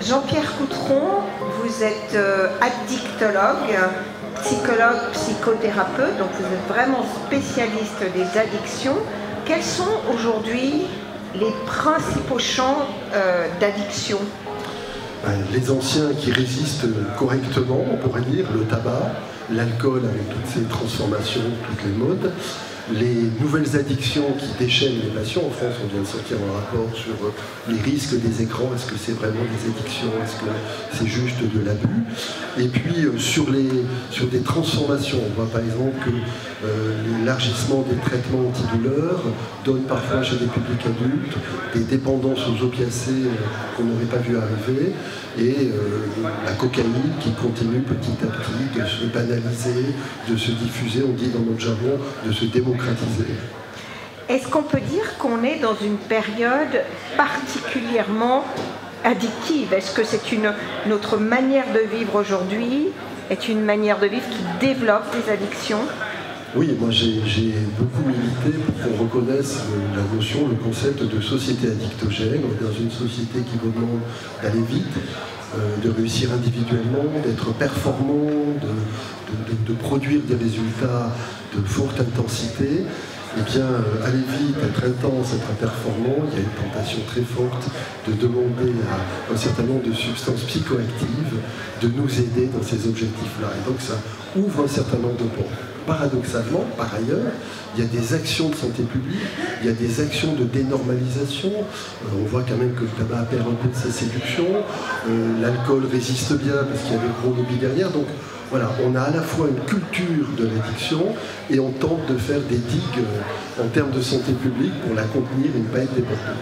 Jean-Pierre Coutron, vous êtes addictologue, psychologue, psychothérapeute, donc vous êtes vraiment spécialiste des addictions. Quels sont aujourd'hui les principaux champs d'addiction? Les anciens qui résistent correctement, on pourrait dire, le tabac, l'alcool avec toutes ses transformations, toutes les modes, les nouvelles addictions qui déchaînent les passions. En France, on vient de sortir un rapport sur les risques des écrans. Est-ce que c'est vraiment des addictions? Est-ce que c'est juste de l'abus? Et puis sur des transformations, on voit par exemple que l'élargissement des traitements antidouleurs donne parfois chez des publics adultes des dépendances aux opiacés qu'on n'aurait pas vu arriver, et la cocaïne qui continue petit à petit de se banaliser, de se diffuser, on dit dans notre jargon, de se démocratiser. Est-ce qu'on peut dire qu'on est dans une période particulièrement addictive? Est-ce que c'est notre manière de vivre aujourd'hui est une manière de vivre qui développe des addictions? Oui, moi j'ai beaucoup milité pour qu'on reconnaisse la notion, le concept de société addictogène. On est dans une société qui vous demande d'aller vite, de réussir individuellement, d'être performant, de produire des résultats de forte intensité. Eh bien, aller vite, être intense, être performant, il y a une tentation très forte de demander à un certain nombre de substances psychoactives de nous aider dans ces objectifs-là. Et donc ça ouvre un certain nombre de portes. Paradoxalement, par ailleurs, il y a des actions de santé publique, il y a des actions de dénormalisation. On voit quand même que le tabac perd un peu de sa séduction, l'alcool résiste bien parce qu'il y a des gros lobbies derrière. Donc voilà, on a à la fois une culture de l'addiction et on tente de faire des digues en termes de santé publique pour la contenir et ne pas être déportée.